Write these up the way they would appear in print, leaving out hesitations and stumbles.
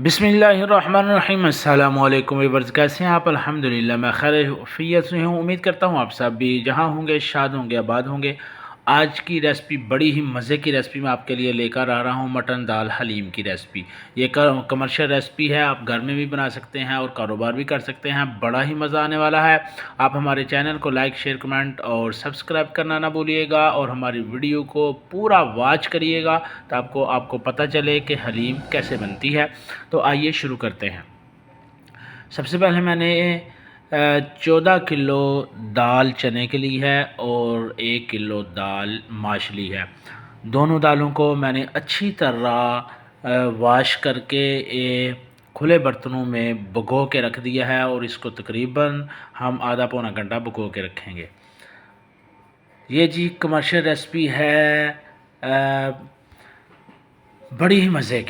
बिस्मिल्लाहिर्रहमानिर्रहीम। अस्सलाम वालेकुम व्यूअर्स, कैसे हैं आप? अल्हम्दुलिल्लाह मैं खैर वफ़ियत से हूँ। उम्मीद करता हूँ आप सब भी जहाँ होंगे शाद होंगे, आबाद होंगे। आज की रेसिपी बड़ी ही मज़े की रेसिपी मैं आपके लिए लेकर आ रहा हूँ, मटन दाल हलीम की रेसिपी। ये कमर्शियल रेसिपी है, आप घर में भी बना सकते हैं और कारोबार भी कर सकते हैं। बड़ा ही मज़ा आने वाला है। आप हमारे चैनल को लाइक, शेयर, कमेंट और सब्सक्राइब करना ना भूलिएगा और हमारी वीडियो को पूरा वॉच करिएगा तो आपको पता चले कि हलीम कैसे बनती है। तो आइए शुरू करते हैं। सबसे पहले मैंने 14 किलो दाल चने के लिए है और 1 किलो दाल माश ली है। दोनों दालों को मैंने अच्छी तरह वॉश करके खुले बर्तनों में भिगो के रख दिया है और इसको तकरीबन हम आधा पौना घंटा भिगो के रखेंगे। ये जी कमर्शियल रेसिपी है, बड़ी ही मज़े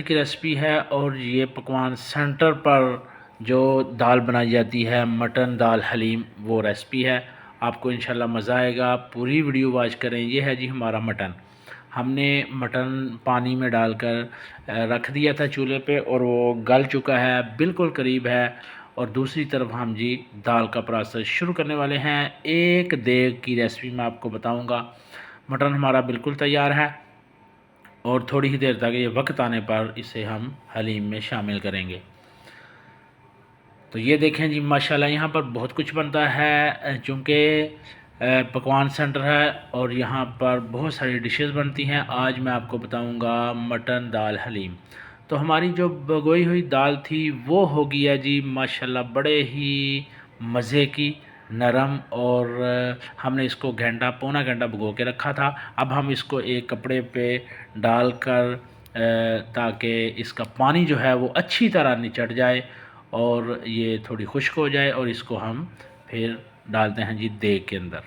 की रेसिपी है। और ये पकवान सेंटर पर जो दाल बनाई जाती है मटन दाल हलीम, वो रेसिपी है। आपको इंशाल्लाह मज़ा आएगा, पूरी वीडियो वॉच करें। ये है जी हमारा मटन। हमने मटन पानी में डालकर रख दिया था चूल्हे पे और वो गल चुका है, बिल्कुल करीब है। और दूसरी तरफ हम जी दाल का प्रोसेस शुरू करने वाले हैं। एक देग की रेसिपी मैं आपको बताऊँगा। मटन हमारा बिल्कुल तैयार है और थोड़ी ही देर तक ये वक्त आने पर इसे हम हलीम में शामिल करेंगे। तो ये देखें जी माशाल्लाह यहाँ पर बहुत कुछ बनता है, चूँकि पकवान सेंटर है और यहाँ पर बहुत सारी डिशेस बनती हैं। आज मैं आपको बताऊँगा मटन दाल हलीम। तो हमारी जो भिगोई हुई दाल थी वो हो गई है जी माशाल्लाह बड़े ही मज़े की, नरम। और हमने इसको पौना घंटा भिगो के रखा था। अब हम इसको एक कपड़े पे डालकर ताकि इसका पानी जो है वो अच्छी तरह निचड़ जाए और ये थोड़ी खुश्क हो जाए और इसको हम फिर डालते हैं जी देग के अंदर।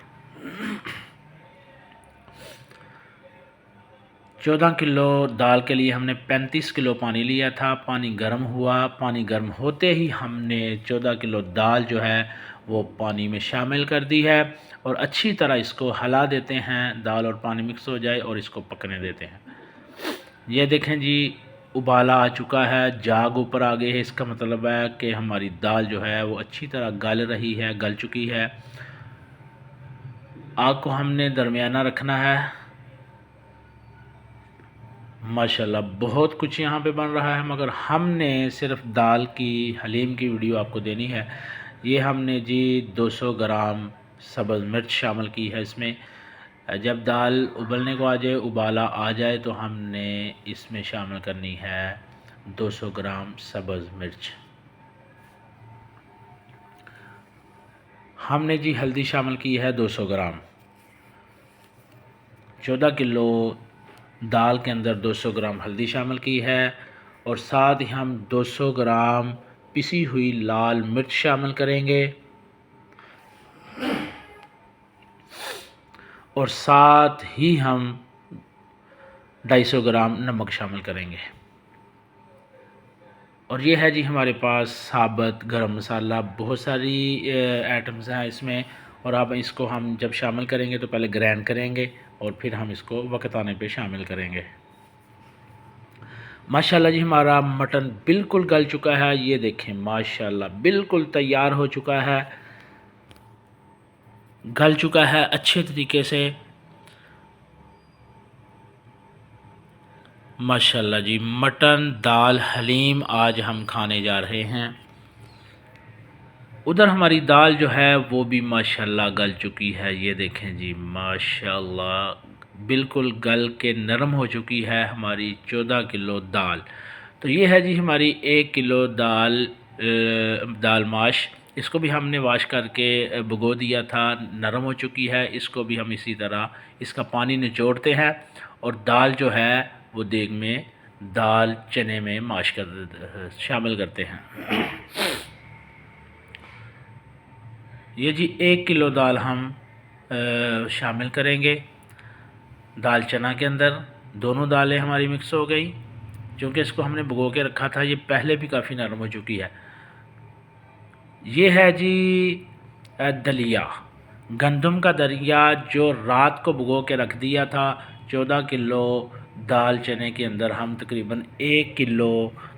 14 किलो दाल के लिए हमने 35 किलो पानी लिया था। पानी गर्म हुआ, पानी गर्म होते ही हमने 14 किलो दाल जो है वो पानी में शामिल कर दी है और अच्छी तरह इसको हिला देते हैं। दाल और पानी मिक्स हो जाए और इसको पकने देते हैं। ये देखें जी उबाला आ चुका है, जाग ऊपर आ गई है। इसका मतलब है कि हमारी दाल जो है वो अच्छी तरह गल चुकी है। आग को हमने दरमियाना रखना है। माशाल्लाह बहुत कुछ यहाँ पे बन रहा है, मगर हमने सिर्फ दाल की हलीम की वीडियो आपको देनी है। ये हमने जी 200 ग्राम सब्ज़ मिर्च शामिल की है इसमें। जब दाल उबलने को आ जाए, उबाला आ जाए, तो हमने इसमें शामिल करनी है 200 ग्राम सब्ज़ मिर्च। हमने जी हल्दी शामिल की है 200 ग्राम। 14 किलो दाल के अंदर 200 ग्राम हल्दी शामिल की है और साथ ही हम 200 ग्राम पिसी हुई लाल मिर्च शामिल करेंगे और साथ ही हम 250 ग्राम नमक शामिल करेंगे। और ये है जी हमारे पास साबुत गरम मसाला। बहुत सारी आइटम्स हैं इसमें और अब इसको हम जब शामिल करेंगे तो पहले ग्राइंड करेंगे और फिर हम इसको वक्त आने पे शामिल करेंगे। माशाल्लाह जी हमारा मटन बिल्कुल गल चुका है। ये देखें माशाल्लाह बिल्कुल तैयार हो चुका है, गल चुका है अच्छे तरीके से। माशाल्लाह जी मटन दाल हलीम आज हम खाने जा रहे हैं। उधर हमारी दाल जो है वो भी माशाल्लाह गल चुकी है। ये देखें जी माशाल्लाह बिल्कुल गल के नरम हो चुकी है हमारी 14 किलो दाल। तो ये है जी हमारी 1 किलो दाल माश। इसको भी हमने वॉश करके भिगो दिया था, नरम हो चुकी है। इसको भी हम इसी तरह इसका पानी निचोड़ते हैं और दाल जो है वो देग में दाल चने में शामिल करते हैं। ये जी 1 किलो दाल हम शामिल करेंगे दाल चना के अंदर। दोनों दालें हमारी मिक्स हो गई, क्योंकि इसको हमने भिगो के रखा था। ये पहले भी काफ़ी नरम हो चुकी है। ये है जी दलिया, गंदम का दलिया जो रात को भिगो के रख दिया था। 14 किलो दाल चने के अंदर हम तकरीबन 1 किलो